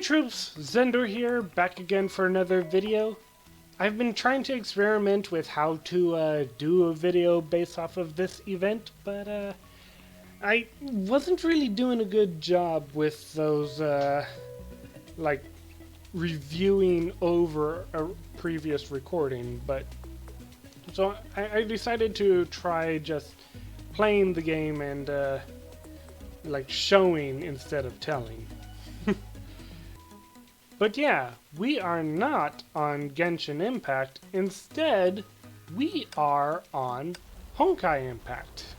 troops, Zender here, back again for another video. I've been trying to experiment with how to do a video based off of this event, but I wasn't really doing a good job with those, like, reviewing over a previous recording, so I decided to try just playing the game and, like, showing instead of telling. But yeah, we are not on Genshin Impact. Instead, we are on Honkai Impact.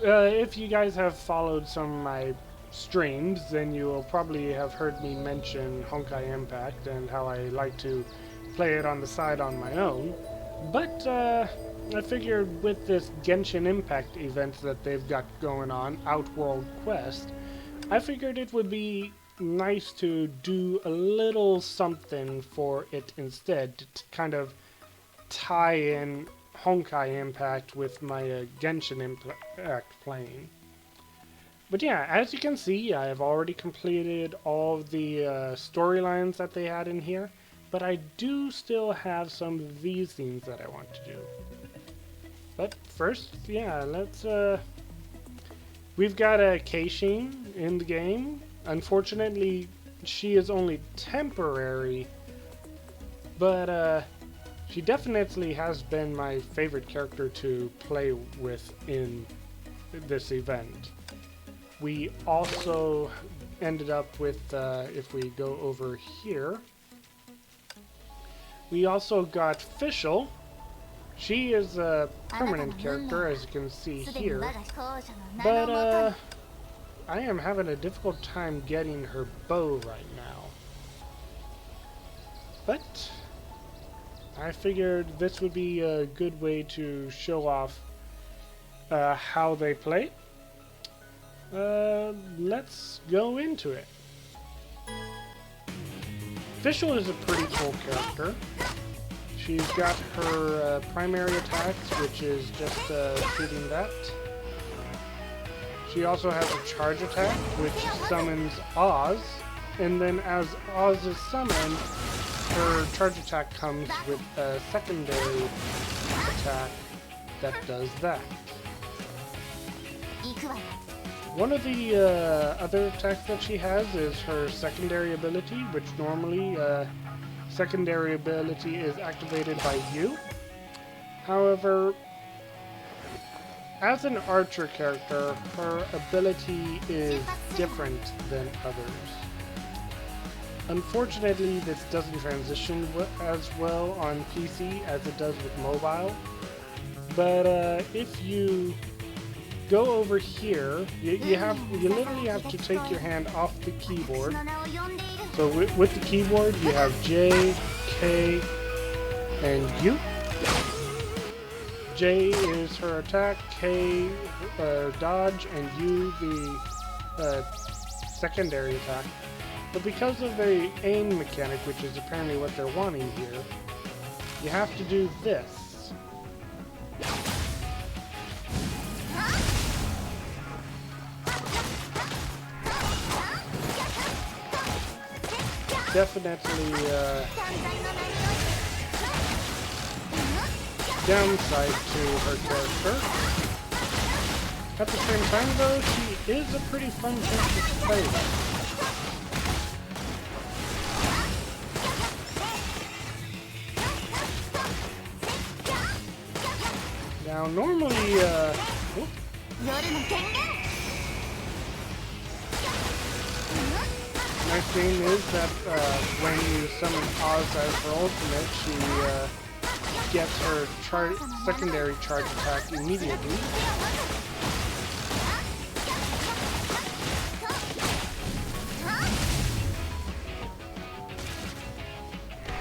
If you guys have followed some of my streams, then you will probably have heard me mention Honkai Impact and how I like to play it on the side on my own. But I figured with this Genshin Impact event that they've got going on, Outworld Quest, I figured it would be nice to do a little something for it instead to kind of tie in Honkai Impact with my Genshin Impact playing. But yeah, as you can see, I have already completed all of the storylines that they had in here, but I do still have some of these things that I want to do. But first, yeah, let's we've got a Keishin in the game. Unfortunately, she is only temporary, but she definitely has been my favorite character to play with in this event. We also ended up with, if we go over here, we also got Fischl. She is a permanent character, as you can see here, but I am having a difficult time getting her bow right now. But I figured this would be a good way to show off how they play. Let's go into it. Fischl is a pretty cool character. She's got her primary attacks, which is just shooting that. She also has a charge attack, which summons Oz, and then as Oz is summoned, her charge attack comes with a secondary attack that does that. One of the other attacks that she has is her secondary ability, which normally secondary ability is activated by you. However, as an archer character, her ability is different than others. Unfortunately, this doesn't transition as well on PC as it does with mobile. But if you go over here, you literally have to take your hand off the keyboard. So with the keyboard, you have J, K, and U. J is her attack, K dodge, and U the secondary attack. But because of the aim mechanic, which is apparently what they're wanting here, you have to do this. Definitely downside to her character. At the same time though, she is a pretty fun character to play with. Now normally, nice thing is that when you summon Oz as her ultimate, she gets her secondary charge attack immediately.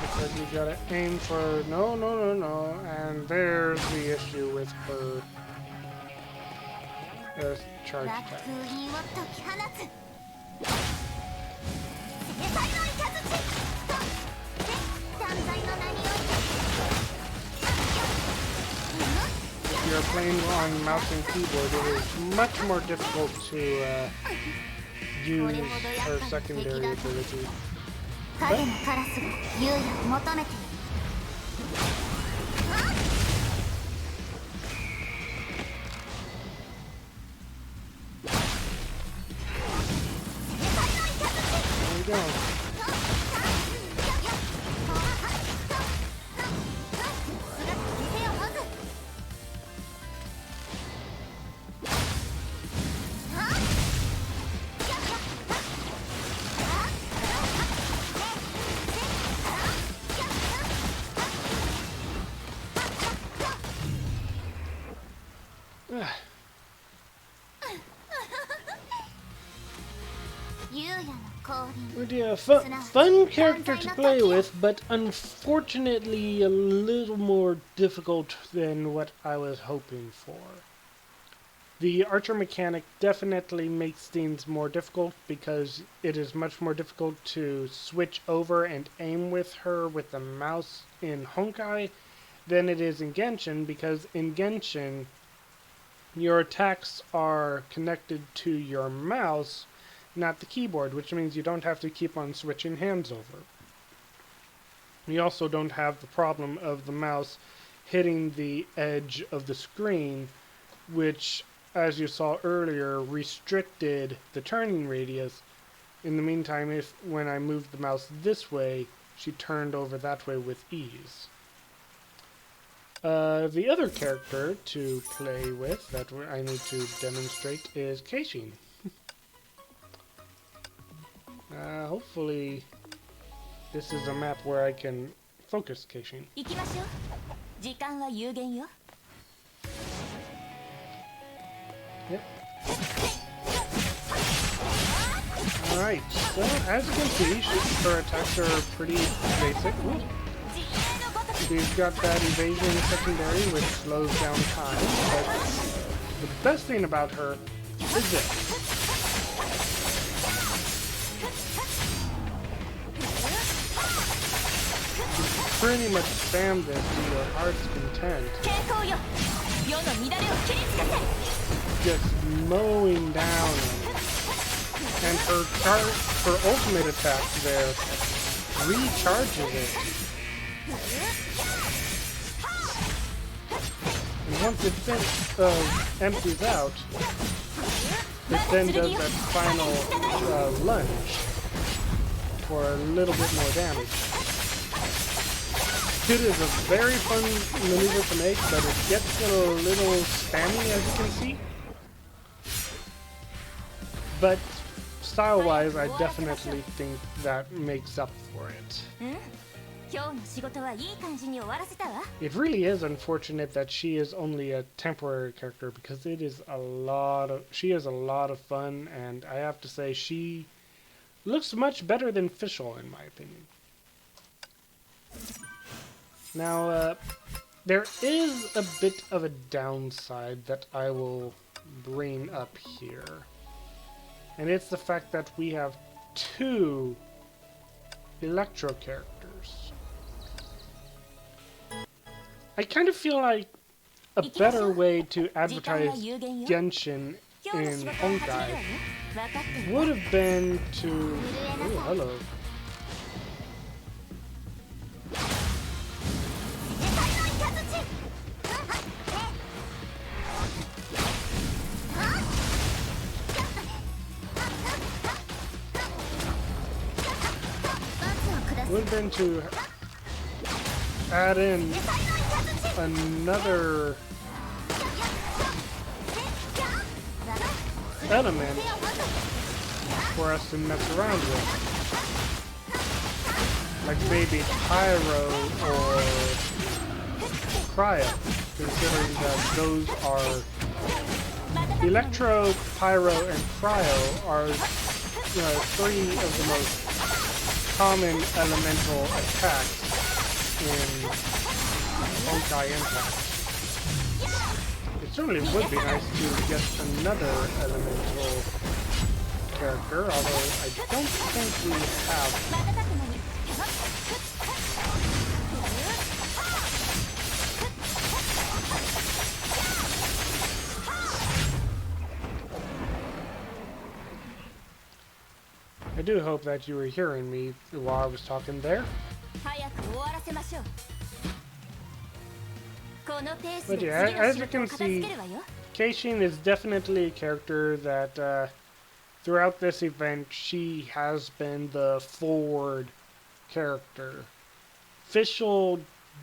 Because you gotta aim for no, and there's the issue with her charge attack. If you're playing on mouse and keyboard, it is much more difficult to use her secondary ability. But there we go. Oh dear, fun character to play with, but unfortunately a little more difficult than what I was hoping for. The archer mechanic definitely makes things more difficult because it is much more difficult to switch over and aim with her with the mouse in Honkai than it is in Genshin, because in Genshin your attacks are connected to your mouse, not the keyboard, which means you don't have to keep on switching hands over. You also don't have the problem of the mouse hitting the edge of the screen, which, as you saw earlier, restricted the turning radius. In the meantime, when I moved the mouse this way, she turned over that way with ease. The other character to play with that I need to demonstrate is Genshin. Hopefully this is a map where I can focus Genshin. Yep. Alright, so as you can see, her attacks are pretty basic. Ooh. She's got that evasion secondary, which slows down time, but the best thing about her is this. Pretty much spam this to your heart's content. Just mowing down, and her ultimate attack there recharges it. And once it empties out, it then does that final lunge for a little bit more damage. It is a very fun maneuver to make, but it gets a little spammy, as you can see. But style-wise, I definitely think that makes up for it. It really is unfortunate that she is only a temporary character, because she is a lot of fun, and I have to say she looks much better than Fischl in my opinion. Now, there is a bit of a downside that I will bring up here. And it's the fact that we have two Electro characters. I kind of feel like a better way to advertise Genshin in Honkai would have been to... Oh, hello. Would have been to add in another element for us to mess around with. Like maybe Pyro or Cryo, considering that those are... Electro, Pyro, and Cryo are three of the most common elemental attacks in Honkai Impact. It certainly would be nice to get another elemental character, although I don't think we have. do hope that you were hearing me while I was talking there. But yeah, as you can see, Genshin is definitely a character that throughout this event, she has been the forward character. Fischl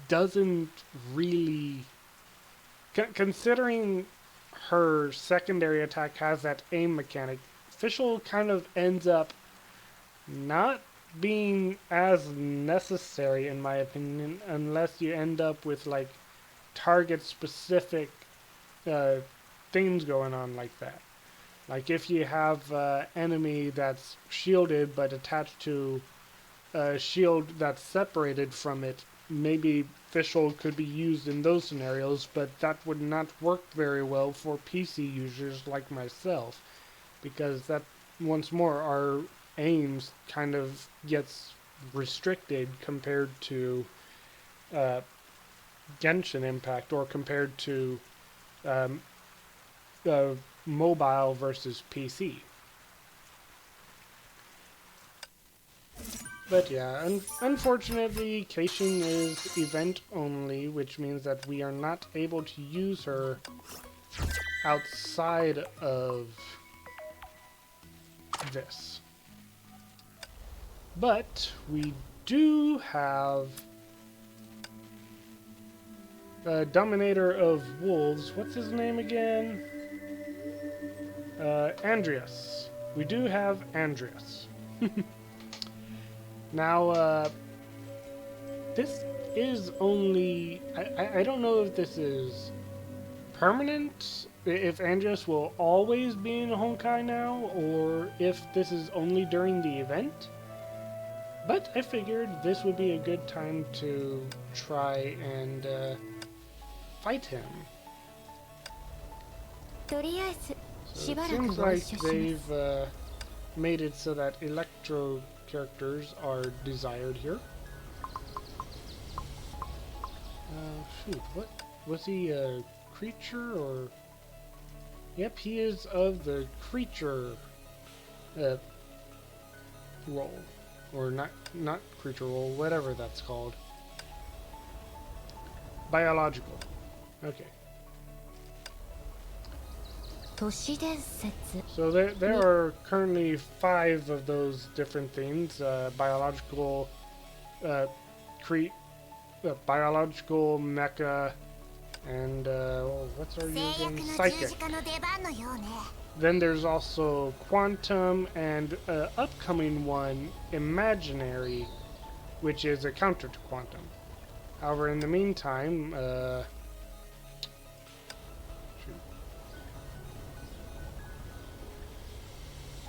doesn't really... considering her secondary attack has that aim mechanic, Fischl kind of ends up not being as necessary, in my opinion, unless you end up with, like, target-specific things going on like that. Like if you have an enemy that's shielded but attached to a shield that's separated from it, maybe Fischl could be used in those scenarios, but that would not work very well for PC users like myself, because that, once more, our aims kind of gets restricted compared to Genshin Impact, or compared to mobile versus PC. But yeah, unfortunately, Genshin is event only, which means that we are not able to use her outside of this. But we do have Dominator of Wolves. What's his name again? Andreas. We do have Andreas. Now, this is only... I don't know if this is permanent, if Andreas will always be in Honkai now, or if this is only during the event. But I figured this would be a good time to try and fight him. So it seems like they've made it so that Electro characters are desired here. Shoot, what? Was he a creature or... Yep, he is of the creature role. Or not creature role, whatever that's called. Biological. Okay. So there are currently 5 of those different things. Biological, biological, mecha, and what's our using? Psychic. Then there's also quantum, and upcoming one, imaginary, which is a counter to quantum. However, in the meantime,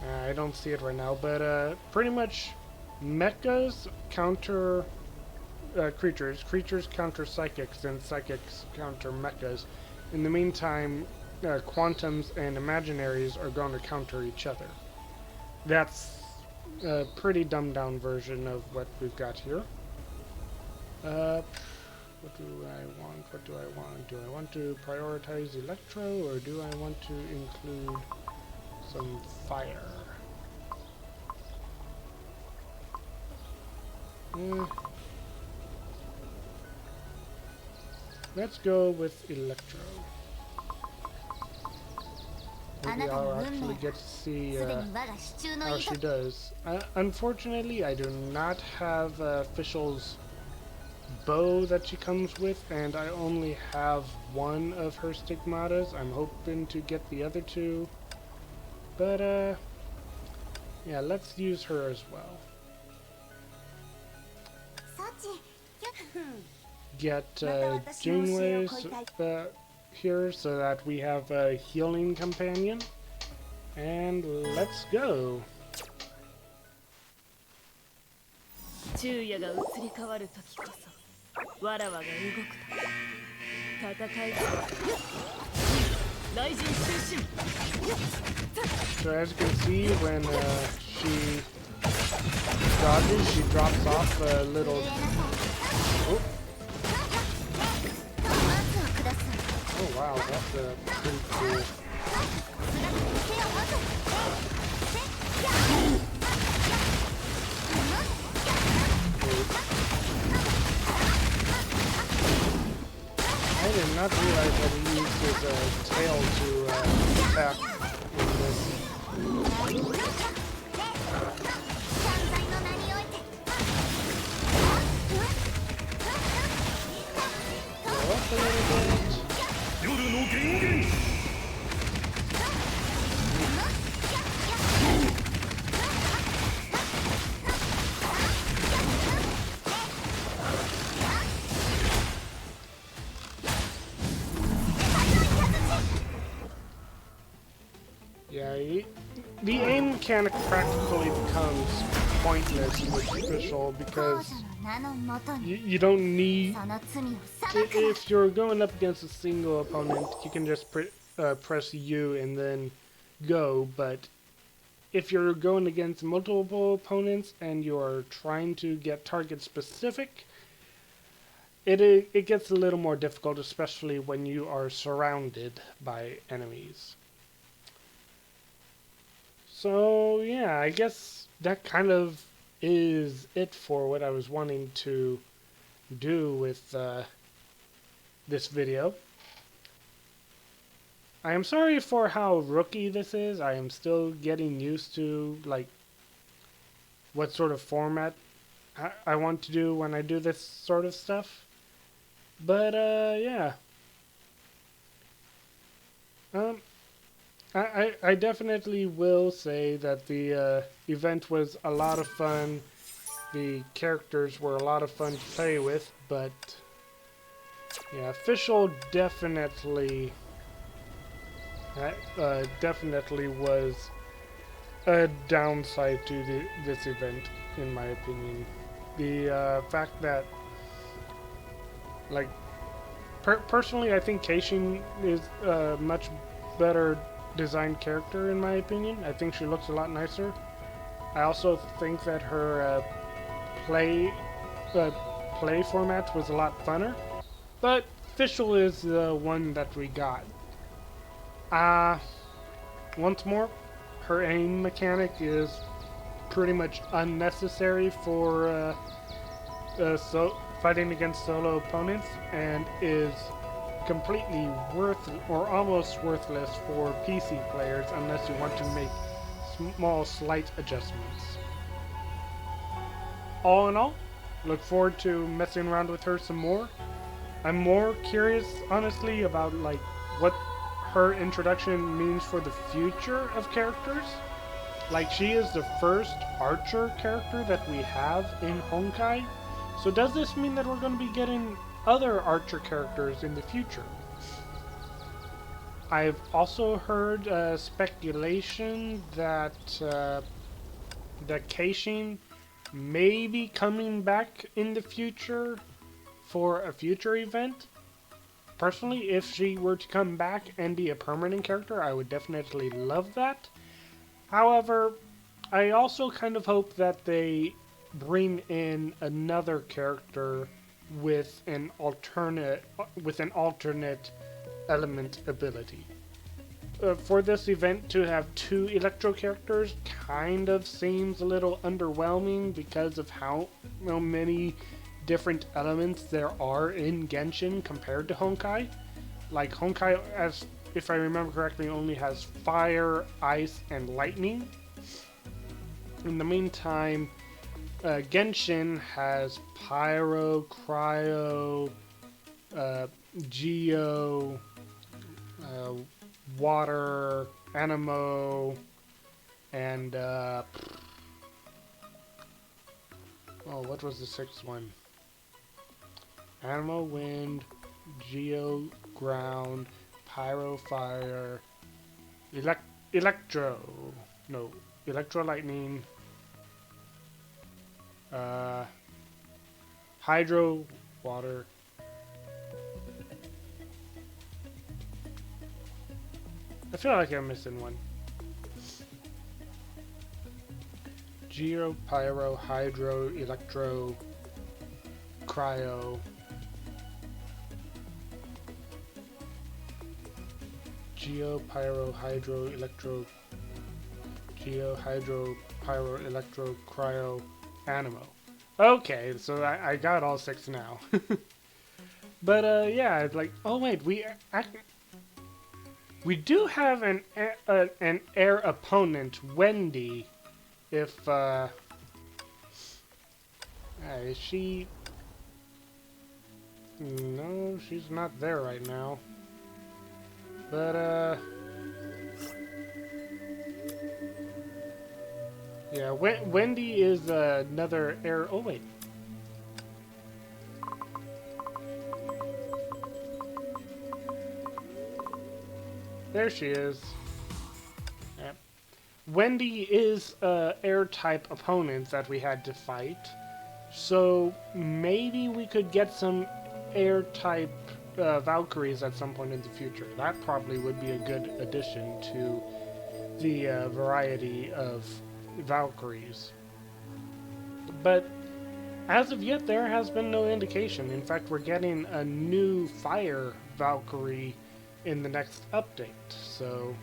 I don't see it right now, but pretty much mechas counter creatures, creatures counter psychics, and psychics counter mechas. In the meantime, quantums and imaginaries are going to counter each other. That's a pretty dumbed down version of what we've got here. What do I want? What do I want? Do I want to prioritize Electro, or do I want to include some fire? Let's go with Electro. Maybe I'll actually get to see how she does. Unfortunately, I do not have Fischl's bow that she comes with, and I only have one of her stigmatas. I'm hoping to get the other 2. But, yeah, let's use her as well. Get Janeway's here so that we have a healing companion. And let's go. So as you can see, when she dodges, she drops off a little... Oh wow, that's pretty cool. did not realize that he used his tail to attack in this. Go up a little bit. Yeah, the aim mechanic practically becomes pointless with Official because you don't need... If you're going up against a single opponent, you can just press U and then go, but if you're going against multiple opponents and you're trying to get target specific, it gets a little more difficult, especially when you are surrounded by enemies. So yeah, I guess that kind of is it for what I was wanting to do with this video. I am sorry for how rookie this is. I am still getting used to like what sort of format I want to do when I do this sort of stuff. But yeah. I definitely will say that the event was a lot of fun. The characters were a lot of fun to play with, but yeah, Official definitely definitely was a downside to this event, in my opinion. The fact that, like, personally, I think Genshin is a much better designed character, in my opinion. I think she looks a lot nicer. I also think that her play format was a lot funner, but Official is the one that we got. Once more, her aim mechanic is pretty much unnecessary for fighting against solo opponents, and is completely or almost worthless for PC players unless you want to make small slight adjustments. All in all, look forward to messing around with her some more. I'm more curious, honestly, about like what her introduction means for the future of characters. Like, she is the first archer character that we have in Honkai. So does this mean that we're going to be getting other archer characters in the future? I've also heard speculation that Genshin may be coming back in the future for a future event. Personally, if she were to come back and be a permanent character, I would definitely love that. However, I also kind of hope that they bring in another character with an alternate element ability. For this event to have 2 Electro characters kind of seems a little underwhelming because of how many different elements there are in Genshin compared to Honkai. Like, Honkai, as if I remember correctly, only has fire, ice, and lightning. In the meantime, Genshin has pyro, cryo, geo, water, anemo, and what was the 6th one? Anemo, wind, geo, ground, pyro, fire, electro, lightning, hydro, water. I feel like I'm missing one. Geo, pyro, hydro, electro, cryo. Geo, pyro, hydro, electro, geo, hydro, pyro, electro, cryo, anemo. Okay, so I got all 6 now. But yeah, like, oh wait, we do have an air opponent, Wendy. If is she? No, she's not there right now. But yeah, Wendy is another air. Oh wait. There she is. Yep. Wendy is air type opponent that we had to fight. So maybe we could get some air type Valkyries at some point in the future. That probably would be a good addition to the variety of Valkyries. But as of yet, there has been no indication. In fact, we're getting a new fire Valkyrie in the next update. So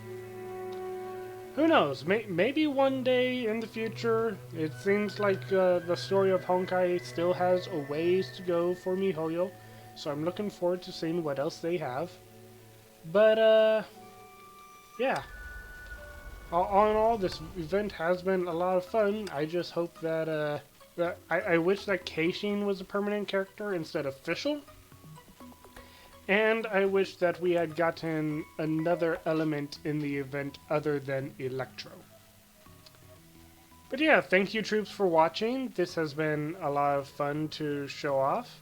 who knows? Maybe one day in the future. It seems like the story of Honkai still has a ways to go for MiHoYo, so I'm looking forward to seeing what else they have. But yeah. All in all, this event has been a lot of fun. I just hope that I wish that Keishin was a permanent character instead of Fischl. And I wish that we had gotten another element in the event other than Electro. But yeah, thank you troops for watching. This has been a lot of fun to show off.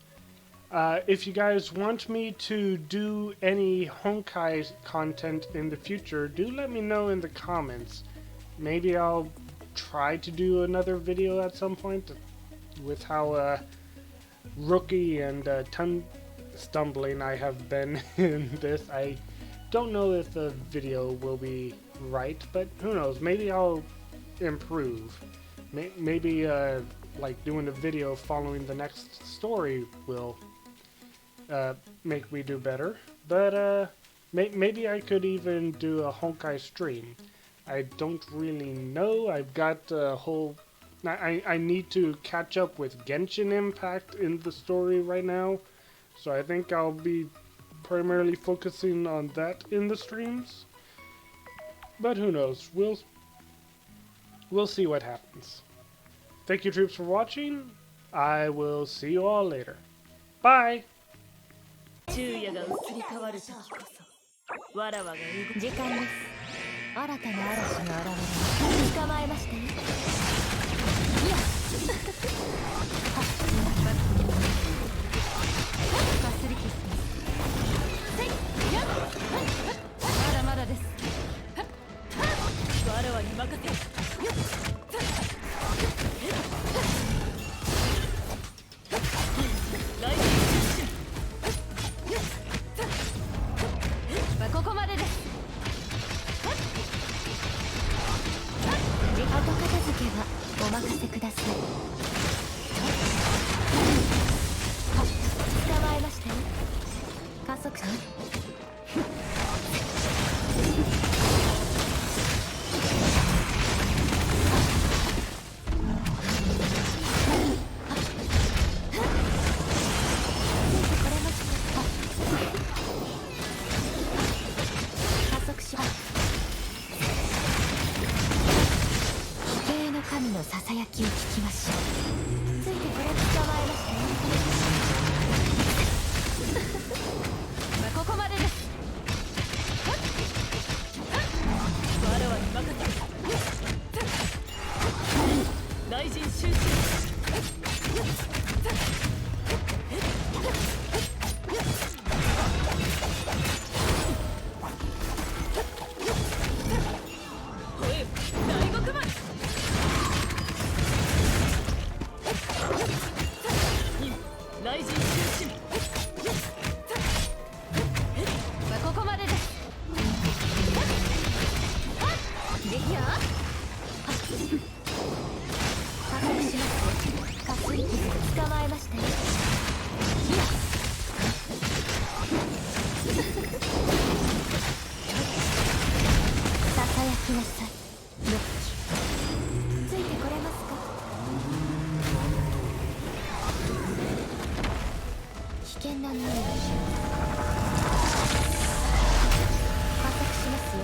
If you guys want me to do any Honkai content in the future, do let me know in the comments. Maybe I'll try to do another video at some point with how rookie and tongue stumbling I have been in this. I don't know if the video will be right, but who knows, maybe I'll improve. Maybe like doing a video following the next story will make me do better. But maybe I could even do a Honkai stream. I don't really know. I've got a whole... I need to catch up with Genshin Impact in the story right now. So I think I'll be primarily focusing on that in the streams. But who knows? We'll see what happens. Thank you troops for watching. I will see you all later. Bye! 昼夜が移り変わる時こそわらわが動く時間です。新たな嵐が現れます。捕まえましたね。いやかすり傷です。せいやまだまだです。わらわに任せよっここまでです。後片付けはお任せください。捕まえましたよ。加速し神のささやきを聞きましょう。ついてこれ捕まえましたよ。ここ加速しますよ。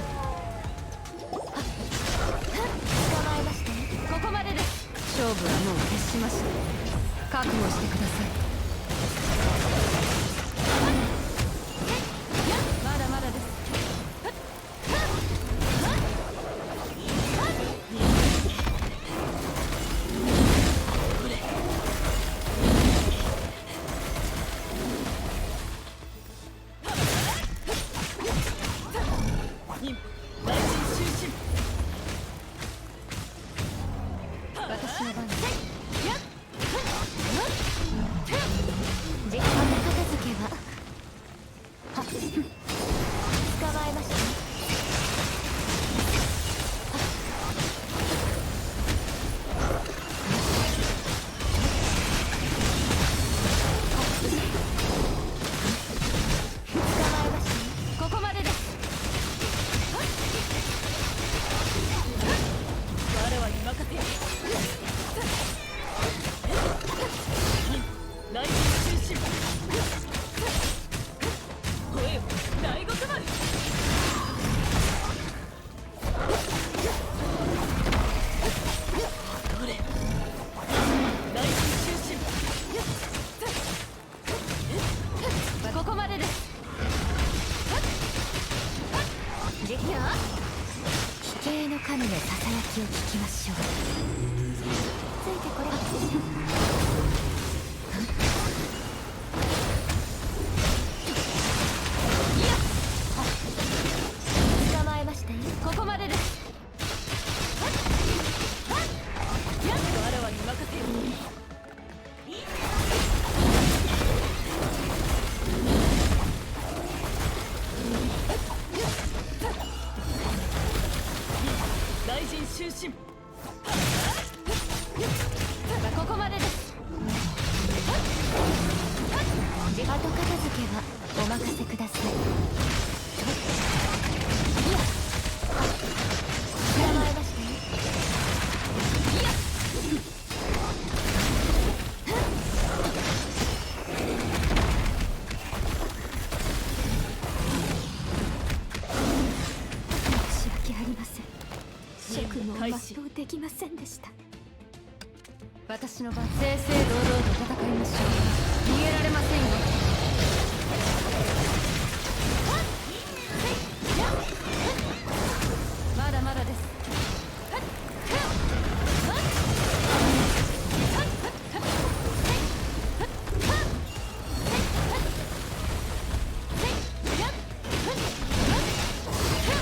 捕まえましたね。ここまでです。勝負はもう決しました。覚悟してください。まだまだです。私の番です。時間の片付けははっ捕まえましたね。捕まえましたね。ここまでです。我はに任せよ。内心中心声を大極丸。どれ内心中心ここまでです。じゃあ奇形の神のささやきを聞きましょう。ついてこれ捕まえましたよ。ここまでです。わらわに任せよ。大臣終身。ここまでです。後片付けはお任せください。捕まえましたよ。申し訳ありません。職務を全うできませんでした。私の番。正々堂々と戦いましょう。逃げられませんよ。まだまだです。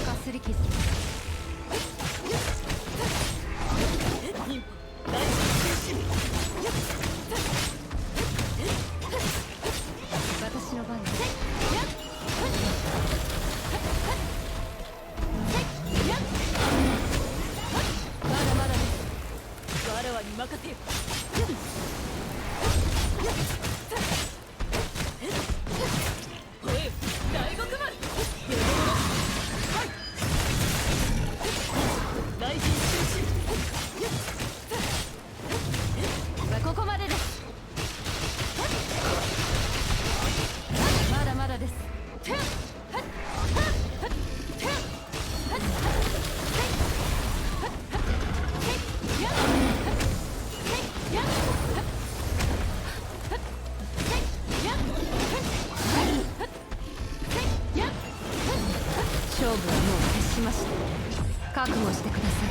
かすり傷。私の番です。まだまだです。我はに任せよ。声大極丸。大臣終身。ここまでです。まだまだです。勝負はもう決しました。覚悟してください。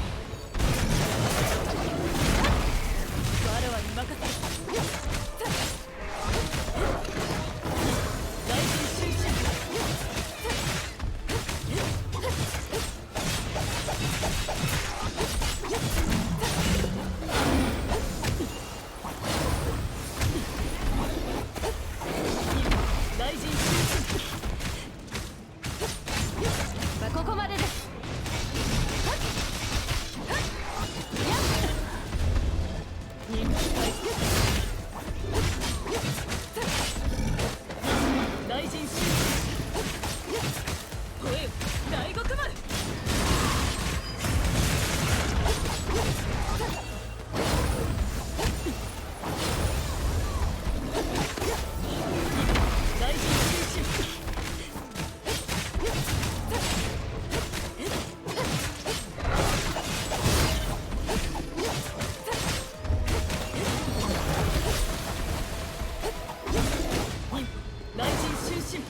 我はに任せる。大臣終身。大臣終身。ここまでです。任務開始。中心